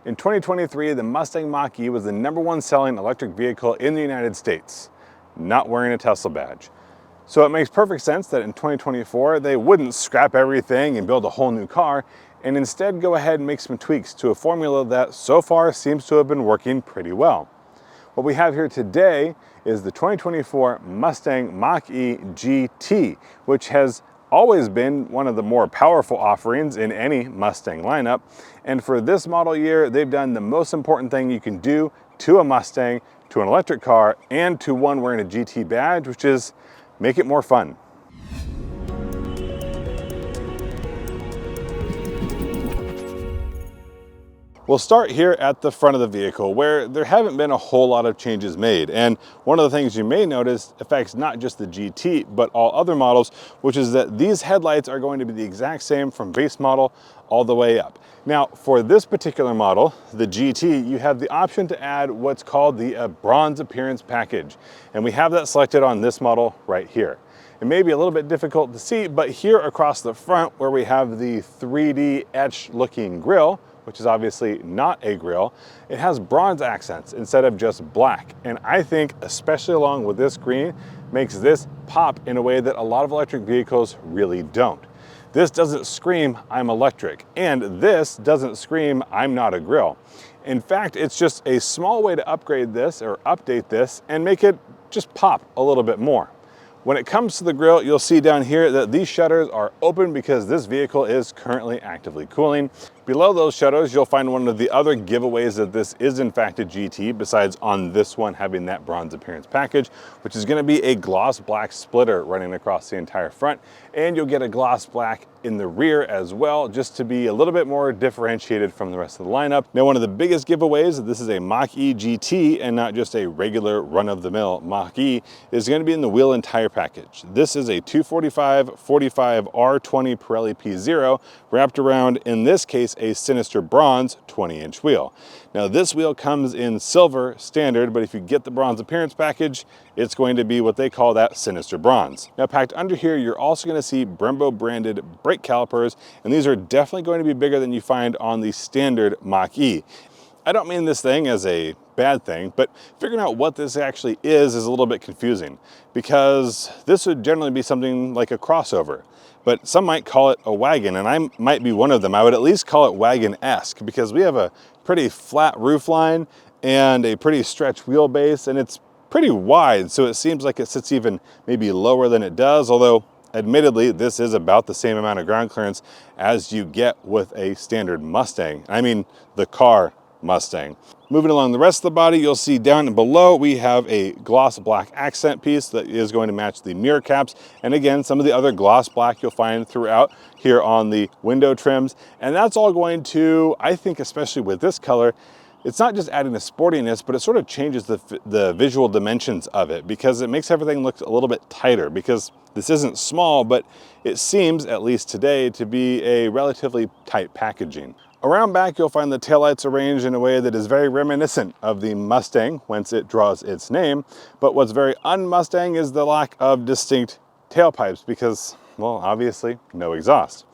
In 2023, the Mustang Mach E was the #1 selling electric vehicle in the United States, not wearing a Tesla badge. So it makes perfect sense that in 2024, they wouldn't scrap everything and build a whole new car, and instead go ahead and make some tweaks to a formula that so far seems to have been working pretty well. What we have here today is the 2024 Mustang Mach E GT, which has always been one of the more powerful offerings in any Mustang lineup. And for this model year, they've done the most important thing you can do to a Mustang, to an electric car, and to one wearing a GT badge, which is make it more fun. We'll start here at the front of the vehicle, where there haven't been a whole lot of changes made. And one of the things you may notice affects not just the GT, but all other models, which is that these headlights are going to be the exact same from base model all the way up. Now, for this particular model, the GT, you have the option to add what's called the bronze appearance package. And we have that selected on this model right here. It may be a little bit difficult to see, but here across the front, where we have the 3D etched looking grille, which is obviously not a grille, it has bronze accents instead of just black. And I think, especially along with this green, makes this pop in a way that a lot of electric vehicles really don't. This doesn't scream, I'm electric, and this doesn't scream, I'm not a grille. In fact, it's just a small way to upgrade this or update this and make it just pop a little bit more. When it comes to the grille, you'll see down here that these shutters are open because this vehicle is currently actively cooling. Below those shutters, you'll find one of the other giveaways that this is in fact a GT, besides on this one having that bronze appearance package, which is going to be a gloss black splitter running across the entire front. And you'll get a gloss black in the rear as well, just to be a little bit more differentiated from the rest of the lineup. Now, one of the biggest giveaways that this is a Mach E GT and not just a regular run-of-the-mill Mach E is going to be in the wheel and tire package. This is a 245/45 R20 Pirelli P0 wrapped around, in this case, a sinister bronze 20-inch wheel. Now, this wheel comes in silver standard, but if you get the bronze appearance package, it's going to be what they call that sinister bronze. Now, packed under here, you're also going to see Brembo branded brake calipers, and these are definitely going to be bigger than you find on the standard Mach E. I don't mean this thing as a bad thing, but figuring out what this actually is a little bit confusing, because this would generally be something like a crossover, but some might call it a wagon, and I might be one of them. I would at least call it wagon-esque, because we have a pretty flat roof line and a pretty stretched wheelbase, and it's pretty wide, so it seems like it sits even maybe lower than it does, although admittedly, this is about the same amount of ground clearance as you get with a standard Mustang. I mean, the car Mustang. Moving along the rest of the body, you'll see down below we have a gloss black accent piece that is going to match the mirror caps, and again, some of the other gloss black you'll find throughout here on the window trims. And that's all going to, I think, especially with this color, it's not just adding a sportiness, but it sort of changes the visual dimensions of it, because it makes everything look a little bit tighter, because this isn't small, but it seems, at least today, to be a relatively tight packaging. Around back, you'll find the taillights arranged in a way that is very reminiscent of the Mustang, whence it draws its name. But what's very un-Mustang is the lack of distinct tailpipes, because, well, obviously, no exhaust.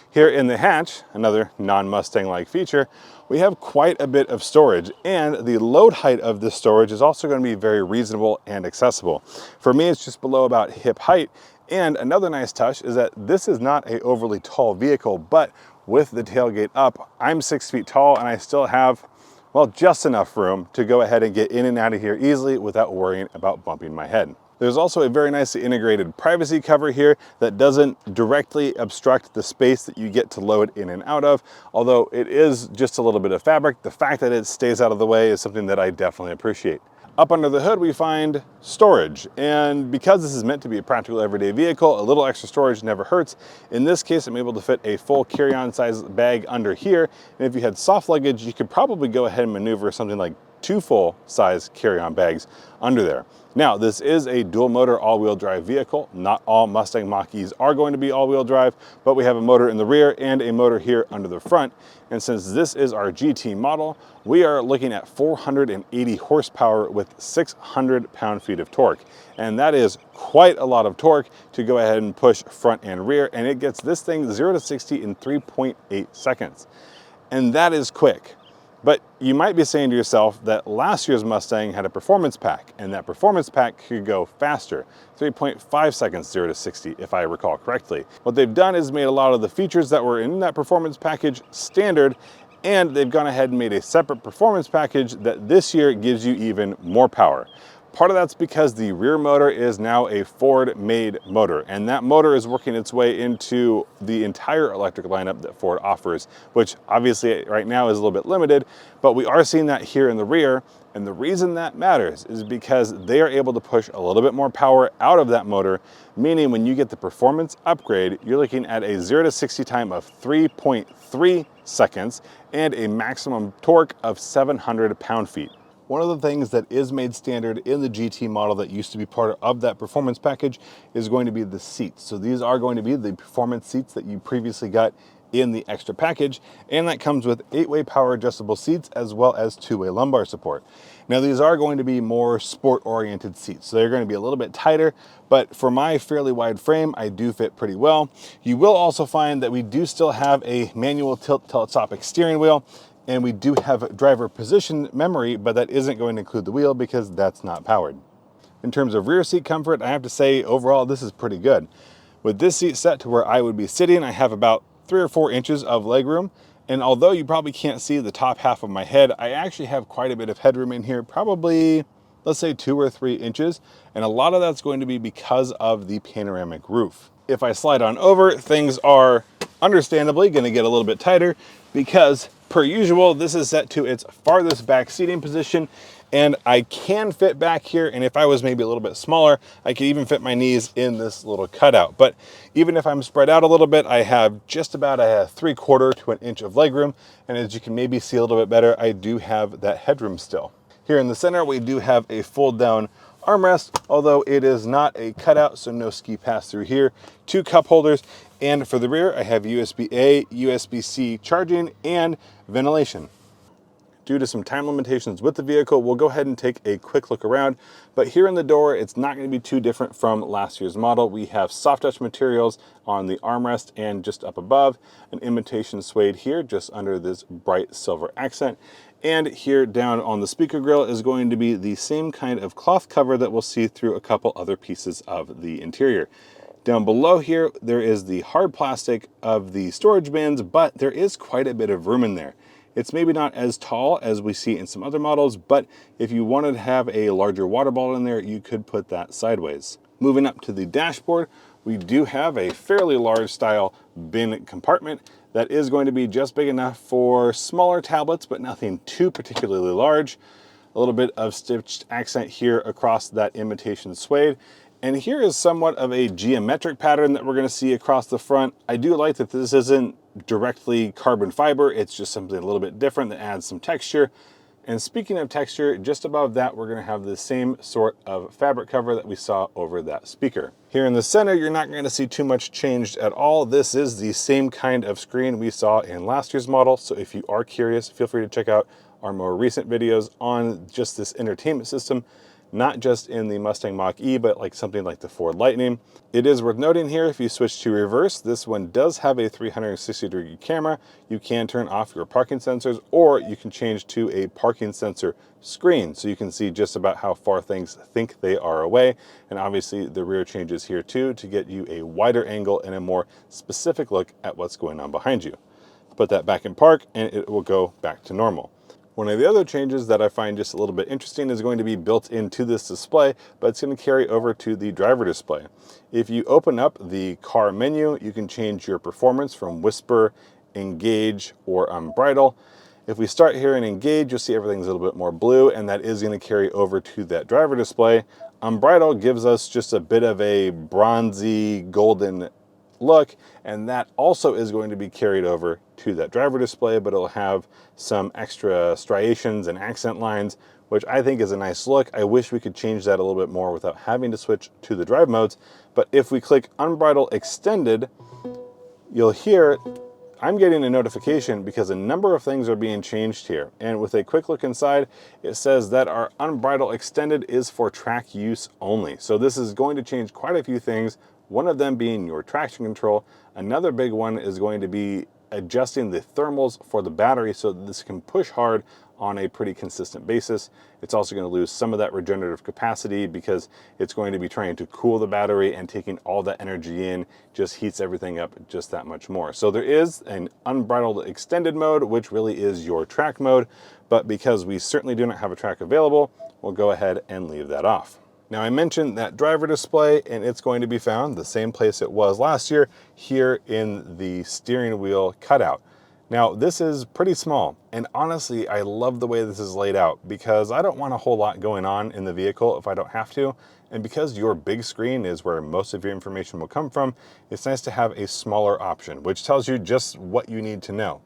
Here in the hatch, another non-Mustang-like feature, we have quite a bit of storage, and the load height of this storage is also going to be very reasonable and accessible. For me, it's just below about hip height. And another nice touch is that this is not an overly tall vehicle, but with the tailgate up, I'm 6 feet tall, and I still have, well, just enough room to go ahead and get in and out of here easily without worrying about bumping my head. There's also a very nicely integrated privacy cover here that doesn't directly obstruct the space that you get to load in and out of, although it is just a little bit of fabric. The fact that it stays out of the way is something that I definitely appreciate. Up under the hood, we find storage, and because this is meant to be a practical everyday vehicle, a little extra storage never hurts. In this case, I'm able to fit a full carry-on size bag under here, and if you had soft luggage, you could probably go ahead and maneuver something like 2 full-size carry-on bags under there. Now, this is a dual motor all-wheel drive vehicle. Not all Mustang Mach-Es are going to be all-wheel drive, but we have a motor in the rear and a motor here under the front. And since this is our GT model, we are looking at 480 horsepower with 600 pound-feet of torque. And that is quite a lot of torque to go ahead and push front and rear, and it gets this thing 0 to 60 in 3.8 seconds. And that is quick. But you might be saying to yourself that last year's Mustang had a performance pack, and that performance pack could go faster, 3.5 seconds 0 to 60, if I recall correctly. What they've done is made a lot of the features that were in that performance package standard, and they've gone ahead and made a separate performance package that this year gives you even more power. Part of that's because the rear motor is now a Ford-made motor, and that motor is working its way into the entire electric lineup that Ford offers, which obviously right now is a little bit limited, but we are seeing that here in the rear. And the reason that matters is because they are able to push a little bit more power out of that motor, meaning when you get the performance upgrade, you're looking at a 0 to 60 time of 3.3 seconds and a maximum torque of 700 pound-feet. One of the things that is made standard in the GT model that used to be part of that performance package is going to be the seats. So these are going to be the performance seats that you previously got in the extra package, and that comes with 8-way power adjustable seats as well as 2-way lumbar support. Now these are going to be more sport oriented seats, so they're going to be a little bit tighter, but for my fairly wide frame, I do fit pretty well. You will also find that we do still have a manual tilt telescopic steering wheel, and we do have driver position memory, but that isn't going to include the wheel because that's not powered. In terms of rear seat comfort, I have to say overall this is pretty good. With this seat set to where I would be sitting, I have about 3 or 4 inches of legroom, and although you probably can't see the top half of my head, I actually have quite a bit of headroom in here, probably let's say 2 or 3 inches, and a lot of that's going to be because of the panoramic roof. If I slide on over, things are understandably going to get a little bit tighter because per usual, this is set to its farthest back seating position, and I can fit back here, and if I was maybe a little bit smaller, I could even fit my knees in this little cutout. But even if I'm spread out a little bit, I have just about a 3/4 to an inch of legroom, and as you can maybe see a little bit better, I do have that headroom still. Here in the center, we do have a fold down armrest, although it is not a cutout, so no ski pass through here. 2 cup holders, and for the rear, I have USB-A, USB-C charging, and ventilation. Due to some time limitations with the vehicle, we'll go ahead and take a quick look around, but here in the door, it's not going to be too different from last year's model. We have soft touch materials on the armrest and just up above, an imitation suede here, just under this bright silver accent. And here down on the speaker grill is going to be the same kind of cloth cover that we'll see through a couple other pieces of the interior. Down below here, there is the hard plastic of the storage bins, but there is quite a bit of room in there. It's maybe not as tall as we see in some other models, but if you wanted to have a larger water bottle in there, you could put that sideways. Moving up to the dashboard, we do have a fairly large style bin compartment that is going to be just big enough for smaller tablets, but nothing too particularly large. A little bit of stitched accent here across that imitation suede. And here is somewhat of a geometric pattern that we're going to see across the front. I do like that this isn't directly carbon fiber. It's just something a little bit different that adds some texture. And speaking of texture, just above that, we're going to have the same sort of fabric cover that we saw over that speaker. Here in the center, you're not going to see too much changed at all. This is the same kind of screen we saw in last year's model. So if you are curious, feel free to check out our more recent videos on just this entertainment system, not just in the Mustang Mach E, but like something like the Ford Lightning. It is worth noting here, if you switch to reverse, this one does have a 360-degree camera. You can turn off your parking sensors, or you can change to a parking sensor screen, so you can see just about how far things think they are away. And obviously the rear changes here too to get you a wider angle and a more specific look at what's going on behind you. Put that back in park and it will go back to normal. One of the other changes that I find just a little bit interesting is going to be built into this display, but it's going to carry over to the driver display. If you open up the car menu, you can change your performance from whisper, engage, or unbridle. If we start here in engage, you'll see everything's a little bit more blue, and that is going to carry over to that driver display. Unbridle gives us just a bit of a bronzy golden look, and that also is going to be carried over to that driver display, but it'll have some extra striations and accent lines, which I think is a nice look. I wish we could change that a little bit more without having to switch to the drive modes, but if we click Unbridle Extended, you'll hear I'm getting a notification because a number of things are being changed here. And with a quick look inside, it says that our Unbridle Extended is for track use only. So this is going to change quite a few things, one of them being your traction control. Another big one is going to be adjusting the thermals for the battery so that this can push hard on a pretty consistent basis. It's also going to lose some of that regenerative capacity because it's going to be trying to cool the battery, and taking all that energy in just heats everything up just that much more. So there is an unbridled extended mode, which really is your track mode, but because we certainly do not have a track available, we'll go ahead and leave that off. Now, I mentioned that driver display, and it's going to be found the same place it was last year, here in the steering wheel cutout. Now, this is pretty small, and honestly, I love the way this is laid out because I don't want a whole lot going on in the vehicle if I don't have to, and because your big screen is where most of your information will come from, it's nice to have a smaller option, which tells you just what you need to know.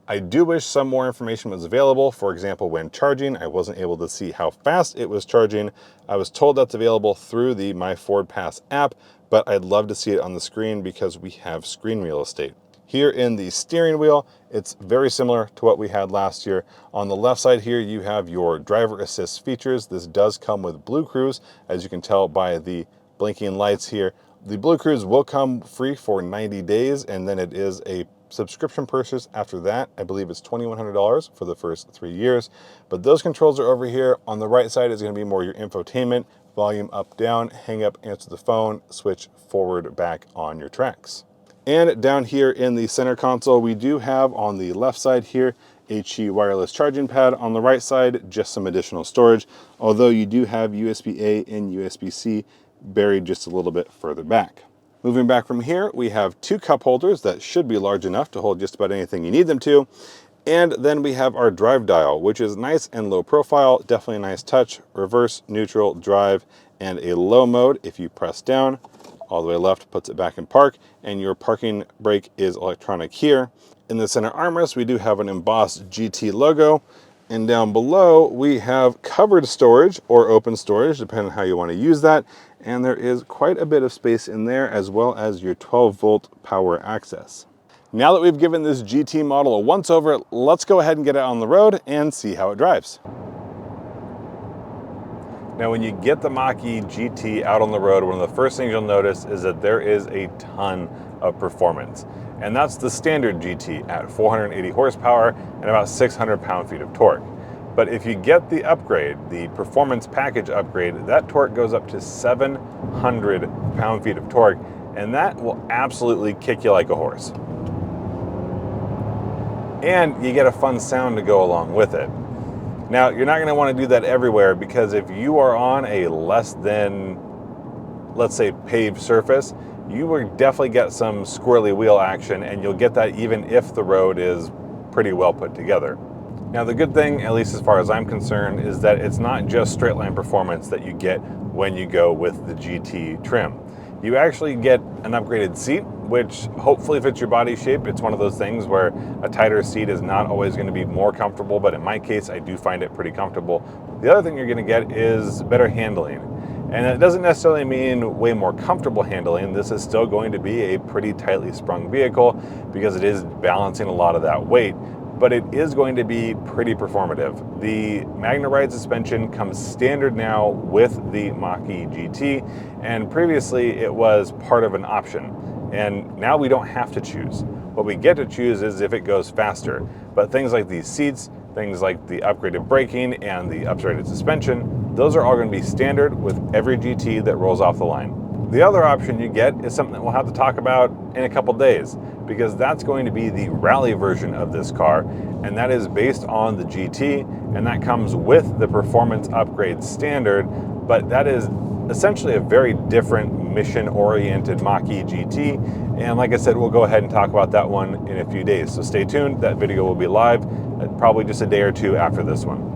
I do wish some more information was available. For example, when charging, I wasn't able to see how fast it was charging. I was told that's available through the My Ford Pass app, but I'd love to see it on the screen because we have screen real estate. Here in the steering wheel, it's very similar to what we had last year. On the left side here, you have your driver assist features. This does come with Blue Cruise, as you can tell by the blinking lights here. The Blue Cruise will come free for 90 days, and then it is a subscription purchase after that. I believe it's $2,100 for the first 3 years. But those controls are over here. On the right side is going to be more your infotainment, volume up, down, hang up, answer the phone, switch forward, back on your tracks. And down here in the center console, we do have on the left side here a Qi wireless charging pad. On the right side, just some additional storage, although you do have USB-A and USB-C buried just a little bit further back. Moving back from here, we have 2 cup holders that should be large enough to hold just about anything you need them to. And then we have our drive dial, which is nice and low profile, definitely a nice touch, reverse, neutral, drive, and a low mode. If you press down, all the way left puts it back in park, and your parking brake is electronic here. In the center armrest, we do have an embossed GT logo, and down below we have covered storage or open storage, depending on how you want to use that, and there is quite a bit of space in there, as well as your 12-volt power access. Now that we've given this GT model a once-over, let's go ahead and get it on the road and see how it drives. Now, when you get the Mach E GT out on the road, one of the first things you'll notice is that there is a ton of performance. And that's the standard GT at 480 horsepower and about 600 pound-feet of torque. But if you get the upgrade, the performance package upgrade, that torque goes up to 700 pound-feet of torque, and that will absolutely kick you like a horse. And you get a fun sound to go along with it. Now, you're not going to want to do that everywhere, because if you are on a less than, let's say, paved surface, you will definitely get some squirrely wheel action, and you'll get that even if the road is pretty well put together. Now, the good thing, at least as far as I'm concerned, is that it's not just straight line performance that you get when you go with the GT trim. You actually get an upgraded seat, which hopefully fits your body shape. It's one of those things where a tighter seat is not always going to be more comfortable, but in my case, I do find it pretty comfortable. The other thing you're going to get is better handling. And it doesn't necessarily mean way more comfortable handling. This is still going to be a pretty tightly sprung vehicle because it is balancing a lot of that weight, but it is going to be pretty performative. The MagneRide suspension comes standard now with the Mach E GT, and previously it was part of an option. And now we don't have to choose. What we get to choose is if it goes faster. But things like these seats, things like the upgraded braking and the upgraded suspension, those are all going to be standard with every GT that rolls off the line. The other option you get is something that we'll have to talk about in a couple days, because that's going to be the rally version of this car, and that is based on the GT, and that comes with the performance upgrade standard, but that is essentially a very different mission-oriented Mach E GT, and like I said, we'll go ahead and talk about that one in a few days, so stay tuned. That video will be live probably just a day or two after this one.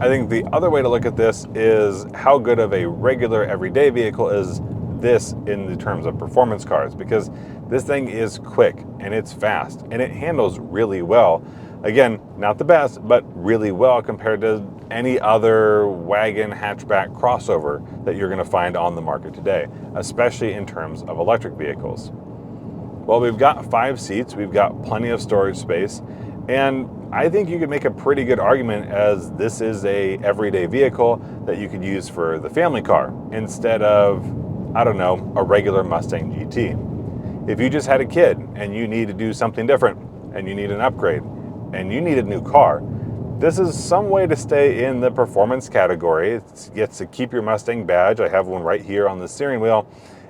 I think the other way to look at this is how good of a regular everyday vehicle is this in the terms of performance cars, because this thing is quick and it's fast and it handles really well. Again, not the best, but really well compared to any other wagon hatchback crossover that you're going to find on the market today, especially in terms of electric vehicles. Well, we've got 5 seats, we've got plenty of storage space, and I think you could make a pretty good argument as this is a everyday vehicle that you could use for the family car instead of, I don't know, a regular Mustang GT. If you just had a kid and you need to do something different, and you need an upgrade and you need a new car, this is some way to stay in the performance category. It gets to keep your Mustang badge. I have one right here on the steering wheel.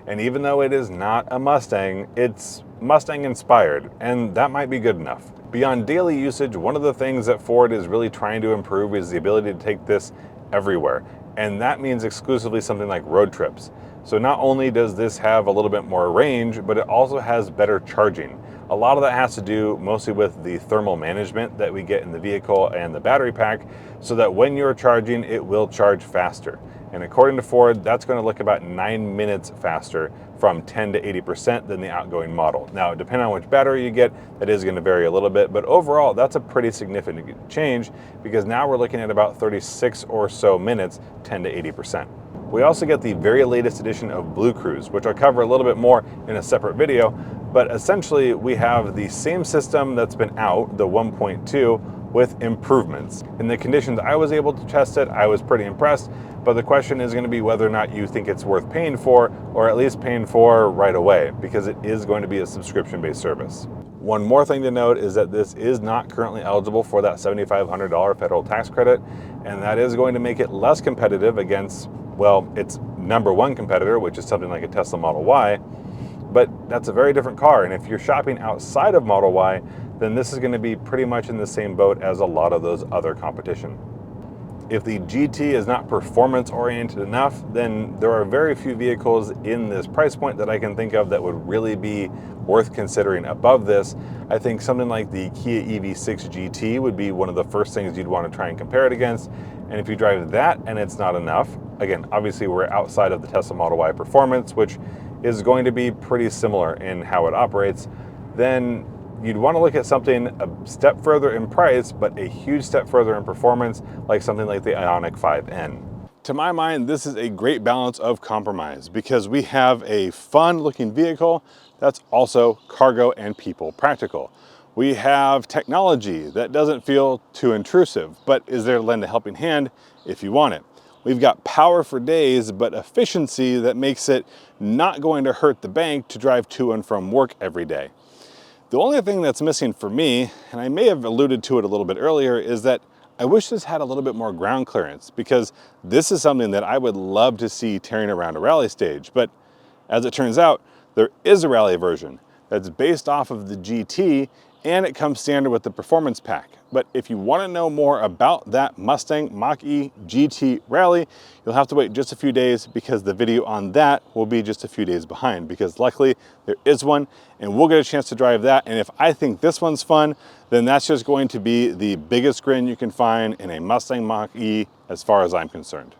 And even though it is not a Mustang, it's Mustang inspired, and that might be good enough. Beyond daily usage, one of the things that Ford is really trying to improve is the ability to take this everywhere. And that means exclusively something like road trips. So not only does this have a little bit more range, but it also has better charging. A lot of that has to do mostly with the thermal management that we get in the vehicle and the battery pack, so that when you're charging, it will charge faster. And according to Ford, that's going to look about 9 minutes faster from 10 to 80% than the outgoing model. Now, depending on which battery you get, that is going to vary a little bit, but overall, that's a pretty significant change, because now we're looking at about 36 or so minutes, 10 to 80%. We also get the very latest edition of Blue Cruise, which I'll cover a little bit more in a separate video, but essentially we have the same system that's been out, the 1.2, with improvements. In the conditions I was able to test it, I was pretty impressed, but the question is going to be whether or not you think it's worth paying for, or at least paying for right away, because it is going to be a subscription-based service. One more thing to note is that this is not currently eligible for that $7,500 federal tax credit, and that is going to make it less competitive against, well, its number one competitor, which is something like a Tesla Model Y, but that's a very different car. And if you're shopping outside of Model Y, then this is going to be pretty much in the same boat as a lot of those other competition. If the GT is not performance oriented enough, then there are very few vehicles in this price point that I can think of that would really be worth considering above this. I think something like the Kia EV6 GT would be one of the first things you'd want to try and compare it against. And if you drive that and it's not enough, again, obviously we're outside of the Tesla Model Y performance, which is going to be pretty similar in how it operates, then you'd want to look at something a step further in price, but a huge step further in performance, like something like the Ioniq 5N. To my mind, this is a great balance of compromise, because we have a fun looking vehicle that's also cargo and people practical. We have technology that doesn't feel too intrusive, but is there to lend a helping hand if you want it. We've got power for days, but efficiency that makes it not going to hurt the bank to drive to and from work every day. The only thing that's missing for me, and I may have alluded to it a little bit earlier, is that I wish this had a little bit more ground clearance, because this is something that I would love to see tearing around a rally stage. But as it turns out, there is a rally version that's based off of the GT, and it comes standard with the performance pack. But if you want to know more about that Mustang Mach E GT Rally, you'll have to wait just a few days, because the video on that will be just a few days behind, because luckily there is one and we'll get a chance to drive that. And if I think this one's fun, then that's just going to be the biggest grin you can find in a Mustang Mach E as far as I'm concerned.